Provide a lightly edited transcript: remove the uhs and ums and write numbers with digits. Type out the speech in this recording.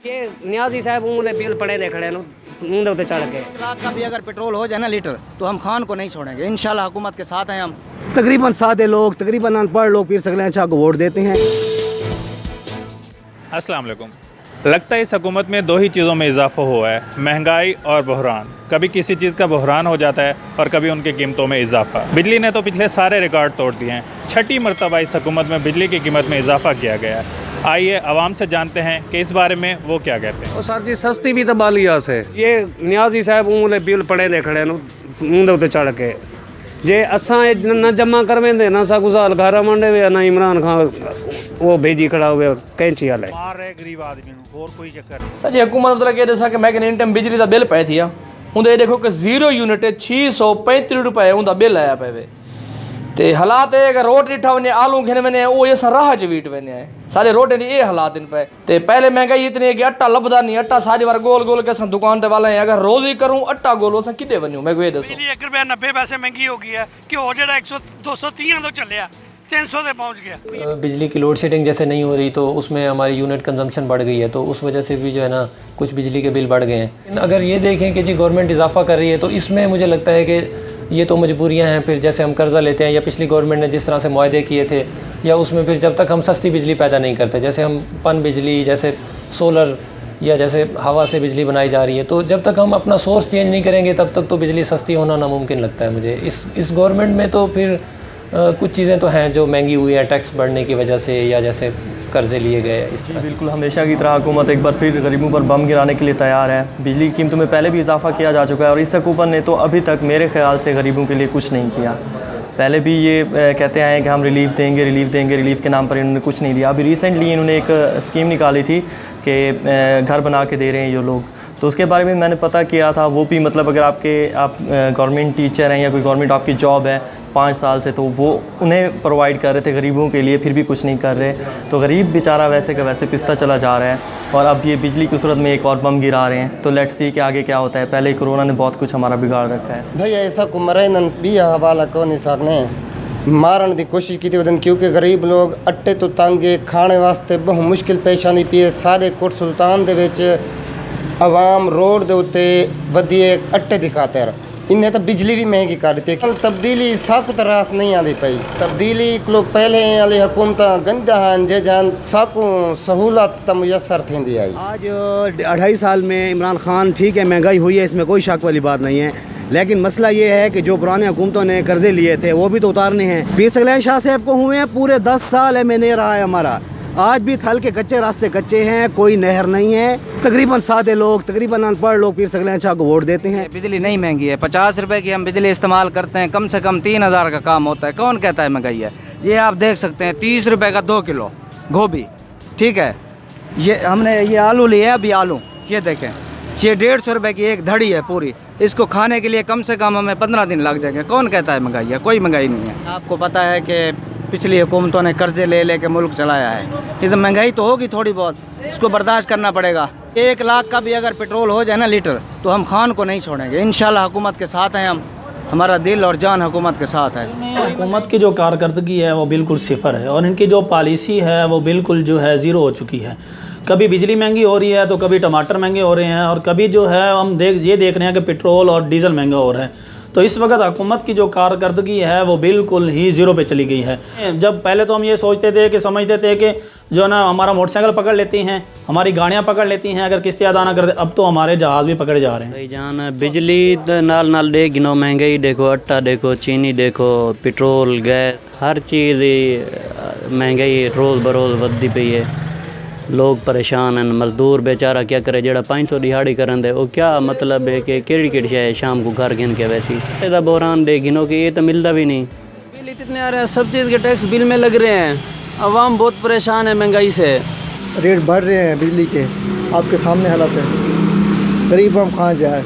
ये न्याजी साहब उन्होंने बिल पड़े दे खड़े मुंह उते चढ़ के 1 लाख का भी अगर पेट्रोल हो जाए ना लीटर तो हम खान को नहीं छोड़ेंगे। इंशाल्लाह हुकूमत के साथ हैं हम। तकरीबन सादे लोग, तकरीबन अनपढ़ लोग पीर सकले अच्छा को वोट देते हैं। अस्सलाम वालेकुम। लगता है इस हुकूमत में दो ही चीज़ों में इजाफा हुआ है, महंगाई और बहरान। कभी किसी चीज़ का बहरान हो जाता है और कभी उनकी कीमतों में इजाफा। बिजली ने तो पिछले सारे रिकॉर्ड तोड़ दिए हैं। छठी मरतबा इस हुकूमत में बिजली की कीमत में इजाफा किया गया है। आइए आवाम से जानते हैं कि इस बारे में वो क्या कहते हैं। सर जी सस्ती भी तो बालिया से ये न्याजी साहब उन्होंने बिल पड़े दे खड़े मुंह उते चढ़ के जे असा न जमा करवेंदे ना सा गुजाल घारा मंडे वे ना इमरान खान वो भेजी खड़ा हुए कैंची वाले मार रहे गरीब आदमी और कोई चक्कर नहीं। सर जी हुकूमत मतलब कि दसा कि मैं कहने टाइम बिजली का बिल पाए थी उन्हें ये देखो कि 0 यूनिट 635 रुपए उनका बिल आया पे ते हालात है अगर रोड डिठा वने आलू घेने वने वो ये राह च वीट वने है सारे रोड दी ये हालात इन पे ते पहले महंगाई इतनी है कि आटा लभदा नहीं। आटा सारी बार गोल गोल के सन दुकान ते वाले हैं अगर रोज ही करूं आटा गोलो सा किडे बनूं मैं कोई दसो बिजली 1 रुपया 90 पैसे महंगी हो गई है कि और जेड़ा 100 230 तो चलिया 300 पे पहुंच गया। बिजली की लोड शेडिंग जैसे नहीं हो रही तो उसमें हमारी यूनिट कंजम्पशन बढ़ गई है तो उस वजह से भी जो है ना कुछ बिजली के बिल बढ़ गए हैं। अगर ये देखें कि जी गवर्नमेंट इजाफा कर रही है तो इसमें मुझे लगता है कि ये तो मजबूरियां हैं। फिर जैसे हम कर्ज़ा लेते हैं या पिछली गवर्नमेंट ने जिस तरह से मुआहदे किए थे या उसमें फिर जब तक हम सस्ती बिजली पैदा नहीं करते जैसे हम पन बिजली जैसे सोलर या जैसे हवा से बिजली बनाई जा रही है तो जब तक हम अपना सोर्स चेंज नहीं करेंगे तब तक तो बिजली सस्ती होना नामुमकिन लगता है मुझे। इस गवर्नमेंट में तो फिर कुछ चीज़ें तो हैं जो महंगी हुई है टैक्स बढ़ने की वजह से या जैसे कर्ज़े लिए गए इस तरह। बिल्कुल हमेशा की तरह हुकूमत एक बार फिर गरीबों पर बम गिराने के लिए तैयार है। बिजली की कीमतों में पहले भी इजाफा किया जा चुका है और इस हुकूमत ने तो अभी तक मेरे ख्याल से गरीबों के लिए कुछ नहीं किया। पहले भी ये कहते आए हैं कि हम रिलीफ देंगे रिलीफ के नाम पर इन्होंने कुछ नहीं दिया। अभी रिसेंटली इन्होंने एक स्कीम निकाली थी कि घर बना के दे रहे हैं ये लोग, तो उसके बारे में मैंने पता किया था। वो भी मतलब अगर आप गवर्नमेंट टीचर हैं या कोई गवर्नमेंट आपकी जॉब है 5 साल से तो वो उन्हें प्रोवाइड कर रहे थे गरीबों के लिए, फिर भी कुछ नहीं कर रहे। तो गरीब बेचारा वैसे का वैसे पिसता चला जा रहा है और अब ये बिजली की सूरत में एक और बम गिरा रहे हैं। तो लेट्स सी कि आगे क्या होता है। पहले ही कोरोना ने बहुत कुछ हमारा बिगाड़ रखा है। भैया ऐसा कुमरन भी हवाला को नहीं सकने मारन की कोशिश की थी क्योंकि गरीब लोग अट्टे तो तंगे खाने वास्ते बहुत मुश्किल पेशानी पी सारे कोट सुल्तान दे विच आवाम रोड दे उत्ते वधिए अट्टे दी खातिर इन्हें तो बिजली भी महंगी कर दी। कल तब्दीली साकू तो रास नहीं आती पई तब्दीली को पहले वाली हुकूमत गंदा हैं जे जान साकू सहूलत तो मुयसर थी आई। आज 2.5 साल में इमरान खान ठीक है महंगाई हुई है इसमें कोई शक वाली बात नहीं है, लेकिन मसला ये है कि जो पुराने हुकूमतों ने कर्जे लिए थे वो भी तो उतारने हैं। पीर सकलैन शाह साहब को हुए हैं पूरे 10 साल MNA रहा है हमारा, आज भी थल के कच्चे रास्ते कच्चे हैं, कोई नहर नहीं है। तकरीबन सादे लोग, तकरीबन अनपढ़ लोग पीर सकलैन शाह को वोट देते हैं। बिजली नहीं महंगी है, 50 रुपए की हम बिजली इस्तेमाल करते हैं, कम से कम 3000 का काम होता है। कौन कहता है महंगाई है? ये आप देख सकते हैं 30 रुपए का 2 किलो गोभी, ठीक है। ये हमने ये आलू लिए अभी आलू, ये देखें ये 150 रुपए की एक धड़ी है पूरी, इसको खाने के लिए कम से कम हमें 15 दिन लग जाएंगे। कौन कहता है महंगाई है? कोई महंगाई नहीं है। आपको पता है कि पिछली हुकूमतों ने कर्जे ले लेके मुल्क चलाया है, ये तो महंगाई तो होगी थोड़ी बहुत, इसको बर्दाश्त करना पड़ेगा। 1 लाख का भी अगर पेट्रोल हो जाए ना लीटर तो हम खान को नहीं छोड़ेंगे। इंशाल्लाह हुकूमत के साथ हैं हम, हमारा दिल और जान हुकूमत के साथ है। हुकूमत की जो कारकर्दगी है वो बिल्कुल सिफर है और इनकी जो पॉलिसी है वो बिल्कुल जो है ज़ीरो हो चुकी है। कभी बिजली महंगी हो रही है तो कभी टमाटर महंगे हो रहे हैं और कभी जो है हम देख रहे हैं कि पेट्रोल और डीजल महंगा हो रहा है। तो इस वक्त हुकूमत की जो कारकर्दगी है वो बिल्कुल ही ज़ीरो पे चली गई है। जब पहले तो हम ये सोचते थे कि समझते थे कि जो ना हमारा मोटरसाइकिल पकड़ लेती हैं, हमारी गाड़ियाँ पकड़ लेती हैं अगर किस्तें अदा ना करते, अब तो हमारे जहाज़ भी पकड़े जा रहे हैं। भाई जान बिजली नाल देख गिनो महंगाई देखो, आटा देखो, चीनी देखो, पेट्रोल गैस हर चीज़ महंगाई रोज़ बरोज़ बढ़ती पई है। लोग परेशान हैं, मजदूर बेचारा क्या करे जेड़ा 500 दिहाड़ी करन दे वो क्या मतलब है कि केड़ी शे शाम को घर गिन के वैसी ਇਹਦਾ बहरान दे गिनो कि ये तो मिलता भी नहीं। बिल इतने आ रहे हैं, सब चीज़ के टैक्स बिल में लग रहे हैं, आवाम बहुत परेशान है महंगाई से। रेट बढ़ रहे हैं बिजली के, आपके सामने हालत है, गरीब हम कहाँ जाए।